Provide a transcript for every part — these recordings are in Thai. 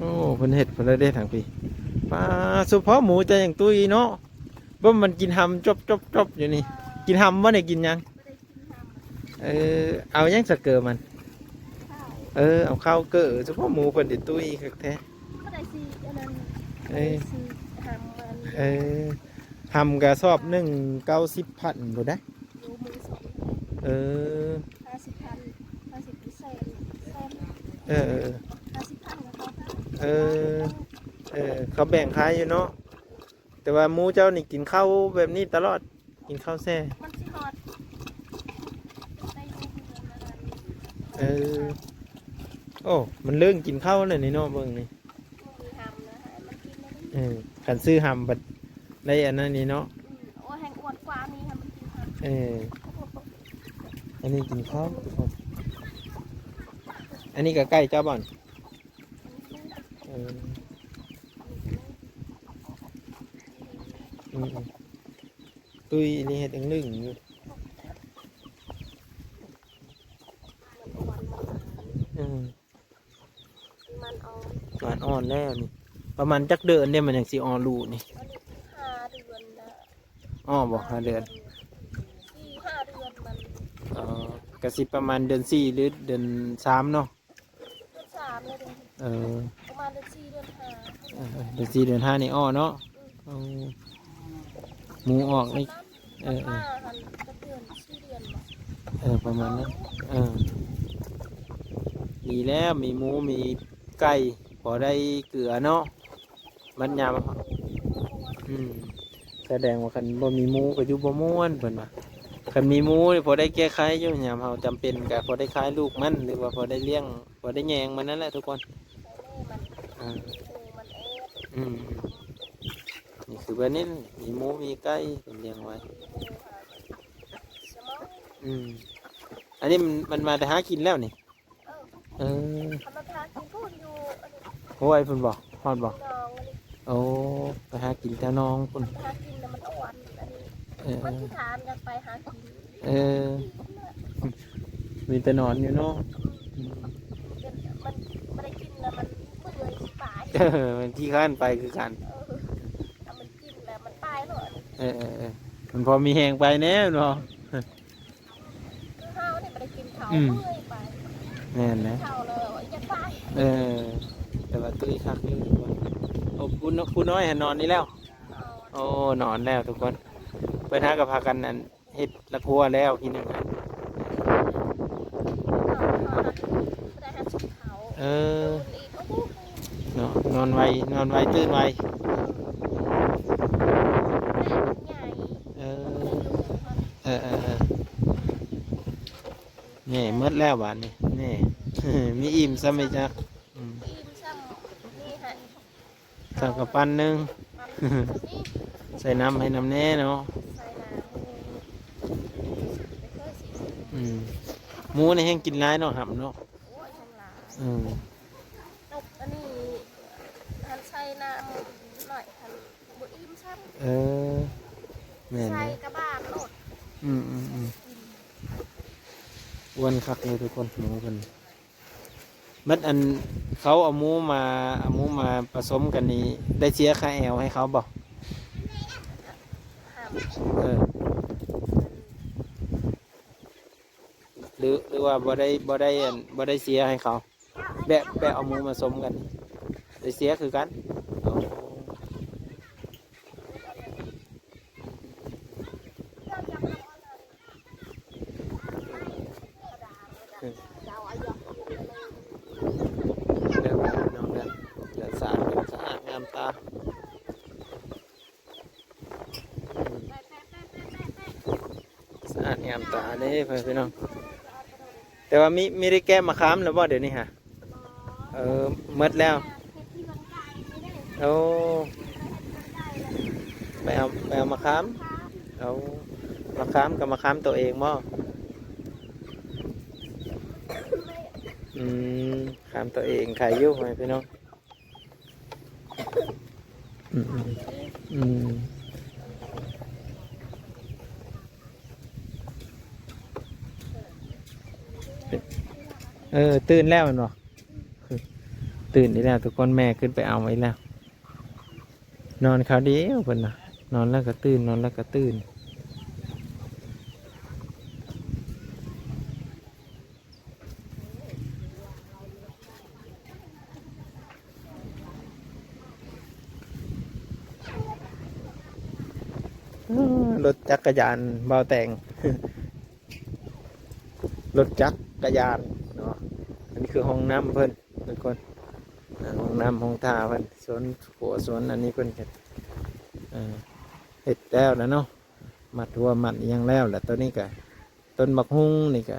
โอ้เพิ่นเฮ็ดเพิ่นเลยได้ทางพี่ปลาสุเพาะหมูจะอย่างตุ้ยเนาะบ่มันกินหำจบอยู่นี่กินหำบ่ได้กินหยังเออเอาหยังสักเกอมันเออเอาข้าวเกอเฉพาะหมูเพิ่นได้ตุ้ยคักแท้เออเออหำกะสอบหนึ่ง90,000บ่ได้เออเออเออเออเขาแบ่งขายอยู่เนาะแต่ว่าหมูเจ้านี่กินข้าวแบบนี้ตลอดกินข้าวแซ่เออโอ้มันเรื่องกินข้าวเลยนี่เนาะเบิ่งนี่เออขันซื้อหำบัดได้อันนั้นนี่เนาะเอออันนี้กินข้าวอันนี้ก็ใกล้เจ้าบ่อนเออตุ้ยนี่เห็ดอึ่งอยู่มันอ่อนแล้วนี่ประมาณจักเดือนเนี่ยมันอย่างสีอ่อนรูนี่อ๋อบอก5 เดือนกระสิประมาณเดือน 4หรือเดือน 3เนาะเออประมาณเดือน 4 เดือน 5นี่อ้อเนาะหมูออกนี่ประมาณนั้นมีแล้วมีหมูมีไก่พอได้เกลือเนาะมันยามแสดงว่าคันบ่มีหมูก็อยู่บ่ม่วนเพิ่นว่าคันมีหมูพอได้แก้ไขอยู่ยามเฮาจำเป็นก็พอได้ขายลูกมันหรือว่าพอได้เลี้ยงพอได้แยงมันนั่นแหละทุกคนนี่คือแบบนี้มีหมูมีไก่เป็นเลี้ยงไว้อันนี้มันมาแต่หากินแล้วนี่โอ้ยเพิ่นบอกฮอดบอกโอ้ไปหากินแถวน้องเพิ่นมันที่ถามจะไปหากินมีแต่นอนอยู่เนาะมันไม่ได้กินแล้วมันเมื่อยตายมันที่ข้านไปคือกันมันกินแล้วมันตายเลยมันพอมีแหงไปแน่เนาะข้าวเนี่ยไม่ได้กินเขาเมื่อยไปแน่นะข้าวเลยจะตายแต่ว่าตุ้ยคักนี่ทุกคนโอ้คุณน้อยเห็นนอนนี่แล้วโอ้นอนแล้วทุกคนไปหากับพากันนั่นเฮ็ดละครัวแล้วทีนึงนอนไวตื่นไวนี่มืดแล้วบ้านนี่นี่มีอิ่มซ้ำไหมจ๊ะสั่งกับปั้นนึงใส่น้ำให้น้ำแน่เนาะหมูในแห้งกินร้ายเนาะหับเนาะอันนี้ทันใส่น้ำหน่อยทันบุอิ่มซ้ำใส่กระบาดโหลดอ้วนคักเลยทุกคนหมูกันมัดอันเขาเอาหมูมาผสมกันนี้ได้เสียค่าแอลให้เขาบอกหรือว่าบ่ได้เสียให้เขาแบบเอาหมูมาสมกันได้เสียคือกันสะอาดงามตาสะอาดงามตาเด้พี่น้องแต่ว่ามีได้แก้มาค้ำหรือว่าเดี๋ยวนี้ฮะมดแล้วโอ้ไปเอามาค้ำเอามาค้ำกับมาค้ำตัวเองมั้งค้ำตัวเองขายยุ่งไหมพี่น้องตื่นแล้วเนาะ ตื่นนี่แล้วทุกคนแม่ขึ้นไปเอาไว้แล้ว นอนเขาวเดียวเพิ่นน่ะนอนแล้วก็ตื่นนอนแล้วก็ตื่นรถจักรยานเบาแต่ง รถจักรยานเนาะอันนี้คือห้องน้ำเพิ่นทุกคนห้องน้ำห้องท่าเพิ่นสวนหัวสวนอันนี้เพิ่นเฮ็ดเฮ็ดแล้วนะเนาะมัดหัวมัดอิหยังแล้วแหละตัวนี้ก็ต้นบักฮุ้งนี่ก็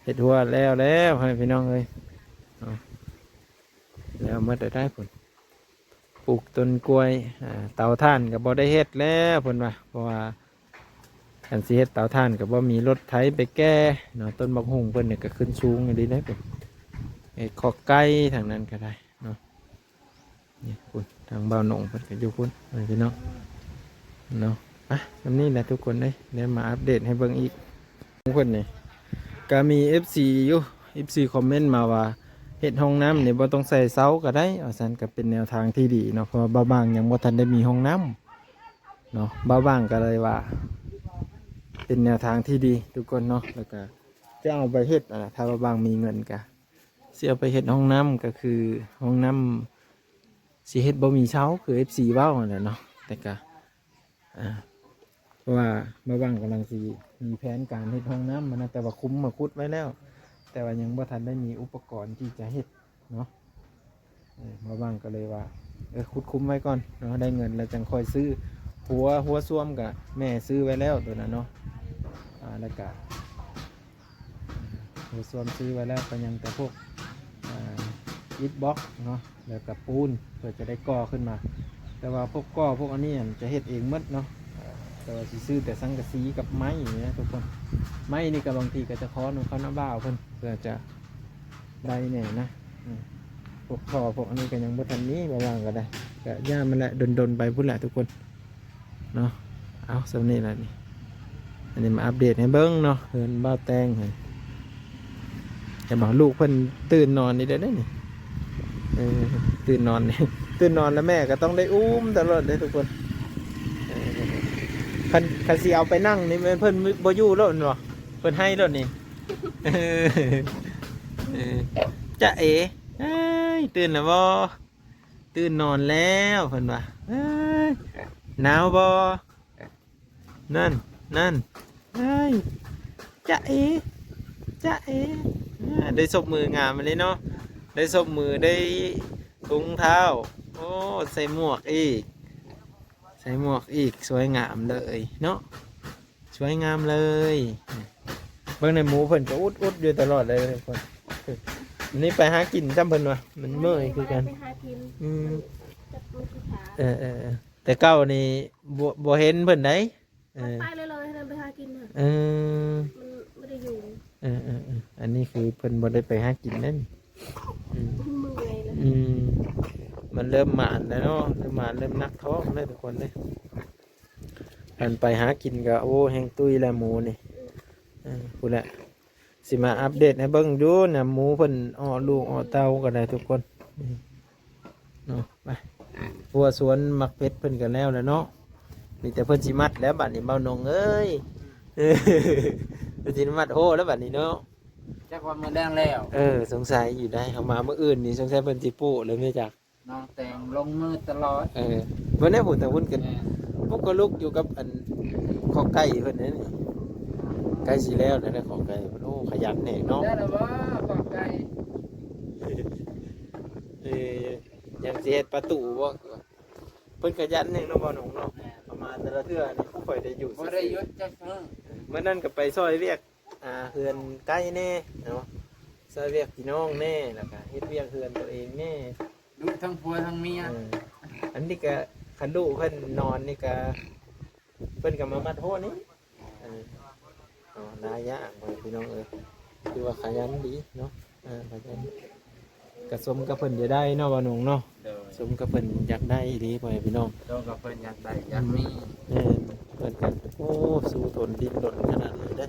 เฮ็ดหัวแล้วให้พี่น้องเอ้ยเอาแล้วเมื่อได้ผลปลูกต้นกล้วยเตาถ่านก็บ่ได้เฮ็ดแล้วเพิ่นว่าเพราะว่าอันสิเฮ็ดเตาถ่านก็บ่มีรถไถไปแก้เนาะต้นบักฮุ้งเพิ่นเนี่ยก็ขึ้นสูงอยู่ดีได้เป็นขอกไก่ทางนั้นก็ได้เนาะนี่คุณทางบ่าวหนองเพิ่นก็อยู่คุณพี่น้องเนาะอ่ะวันนี้แหละทุกคนเดี๋ยวมาอัปเดตให้เบิ่งอีกทุกคนนี่ก็มี FC อยู่ FC คอมเมนต์มาว่าเฮ็ดห้องน้ำนี่บ่ต้องใส่เสาก็ได้เอาซั่นก็เป็นแนวทางที่ดีเนาะเพราะว่าบ่าวบางยังบ่ทันได้มีห้องน้ำเนาะบ่าวบางก็เลยว่าเป็นแนวทางที่ดีทุกคนเนาะแล้วก็จะเอาไปเฮ็ดถ้าบ่าวบางมีเงินก็สิเอาไปเฮ็ดห้องน้ำก็คือห้องน้ำสิเฮ็ดบ่มีเสาคือ FC เว้านั่นแหละเนาะแต่ก็เพราะว่าบ่าวบางกำลังสิมีแผนการเฮ็ดห้องน้ำมันนะแต่ว่าคุ้มมาคุดไว้แล้วแต่ว่ายังบ่ทันได้มีอุปกรณ์ที่จะเฮ็ดเนาะบ่าวบางก็เลยว่าคุดคุ้มไว้ก่อนเนาะได้เงินแล้วจังค่อยซื้อหัวซ่วมกับแม่ซื้อไว้แล้วตัวนั้นเนาะแล้วก็หัวซ่วมซื้อไว้แล้วก็ยังแต่พวกอิฐบล็อกเนาะแล้วก็ปูนเพื่อจะได้ก่อขึ้นมาแต่ว่าพวกก่อพวกอันนี้จะเฮ็ดเองหมดเนาะแต่ว่าสิซื้อแต่สังกะสีกับไม้อย่างเงี้ยทุกคนไม้นี่ก็บางทีก็จะขอหนุ่มเขาหน้าบ้าวเพิ่นเพื่อจะได้เนี่ยนะพวกท่อพวกอันนี้ก็ยังบ่ทันนี้ว่างก็ได้ก็ย่ามันแหละดนไปพุ่นแหละทุกคนเนาะเอาสำนี้แหละนี่อันนี้มาอัปเดตให้เบิ้งเนาะเฮินบ้าแตงให้จะบอกลูกเพิ่นตื่นนอนนี่ได้นี่ตื่นนอนนี่ตื่นนอนแล้วแม่ก็ต้องได้อุ้มตลอดเลยทุกคนคันสิเอาไปนั่งนี่เพิ่นบ่อยู่แล้วเนาะเพิ่นให้แล้วนี่จะเอ๋ตื่นแล้วบ่ตื่นนอนแล้วเพิ่นว่าหนาวบ่นั่นจะเอ๋ได้ศพมืองามมาเลยเนาะได้ศพมือได้ถุงเท้าโอ้ใส่หมวกอีกสวยงามเลยเนาะสวยงามเลยเบิ่งในหมูเพิ่นก็อุดอยู่ตลอดเลยทุกคนนี่ไปหากินจำเพิ่นวะมันเมื่อยคือกันแต่เก้านี่บ่เห็นเพิ่นได้ไปเลยให้ไปหากินมันไม่ได้อยู่อันนี้คือเพิ่นบ่ได้ไปหากินนั่นเมื่อยเลยมันเริ่มหมานแล้วเนาะเริ่มนักท้องเลยทุกคนเลยอันไปหากินก็โอ้แห้งตุ้ยแล้วหมูนี่พูดแหละสิมาอัปเดตให้เบิ่งดูนะหมูเพิ่นอ้อลูกอ้อเต้าก็ได้ทุกคนเนาะไปหัวสวนมักเพชรเพิ่นกันแล้วเนาะมีแต่เพิ่นสิมัดแล้วบัดนี้เบาหนงเอ้ยเพิ่นสิมัดโหแล้วบัดนี้เนาะจักวันมื้อแดงแล้วสงสัยอยู่ได้เขามาเมื่ออื่นนี่สงสัยเพิ่นสิปูเลยไม่จักน้องแต่งลงมือตลอดวันนี้ผมแต่วุ่นกันพวกก็ลุกอยู่กับอันขอไก่เพิ่นนี่ไก่สิแล้วนะขอไก่โอ้ขยันแน่เนาะได้แล้วบ่ขอไก่ยังสิเฮ็ดประตูบ่เพิ่นขยันแน่เนาะบ่หนงเนาะประมาณแต่ละเทื่อนี่ผู้ข่อยได้อยู่บ่ได้หยุดจักมื้อเมื่อนั้นก็ไปซอยเวียกเฮือนไก่แน่เนาะซอยเวียกพี่น้องแน่แล้วก็เฮ็ดเวียกเฮือนตัวเองแน่ดูทั้งผัวทั้งเมียอันนี้ก็คันลูกเพิ่นนอนนี่ก็เพิ่นก็มามัดโหนี่นายะพี่น้องคือว่าขยันดีเนาะขยันกระสมกับเพิ่นจะได้เนาะว่าหนุ่งเนาะสมกับเพิ่นอยากได้ดีพ่อพี่น้องโตกับเพิ่นอยากได้อยากมีเพิ่นก็โอ้สู้ทนดิ้นรนขนาดนี้ได้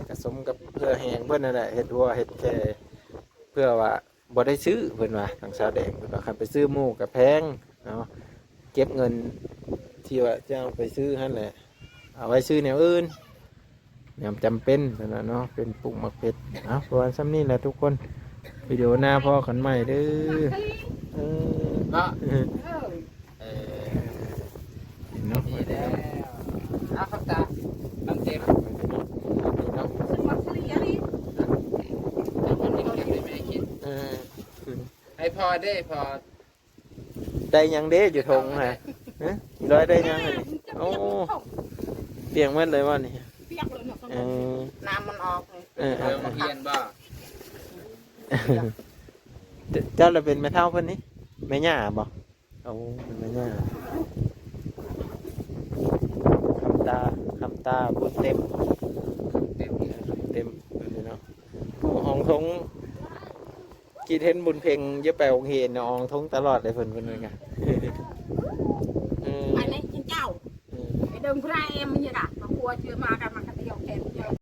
กระสมกับเพื่อแหงเพิ่นนั่นแหละเฮ็ดหัวเฮ็ดแค่เพื่อว่า บ่ได้ซื้อเพิ่นว่าทางสาวแดงเพิ่นว่าคันไปซื้อหมูกับแพงเนาะเก็บเงินที่ว่าจะเอาไปซื้อหั่นแหละเอาไว้ซื้อแนวอื่นแนวจำเป็นเพิ่นว่าเนาะเป็นปลูกมักเพชรเอาประมาณซ้ำนี้แหละทุกคนวิดีโอหน้าพ่อกันใหม่เด้อเออ เนาะ เออ เออ เนาะ นี่แล้วเอาครับตาตั้งเต็ม เนาะ สมัครเรียนนี่ แต่คนนี้เก็บได้ไม่ได้กิน เออ ให้พอได้พอ ได้ยังเด้อยู่ทงฮะฮะร้อยได้ยังไงโอ้เปียงหมันเลยว่านี่ เปียกเลยเนาะ เออ น้ำมันออกเลย เออ เออมาเพียนบ่ เจ้าเราเป็นแม่เท่าเพิ่นนี่แม่ย่าบ่เอาเป็นแม่ย่าคำตาพูดเต็ม เต็ม เต็มเลยเนาะผู้ห้องทงกีเทนบุญเพ่งเยอะไปองเฮนเนาะห้องทงตลอดเลยเพิ่นเลยไงเออ ไปเลยเจ้าไอ้เดิมพระเอ็มมันยังไงมาครัวเชื่อมากันมันก็จะยกแขน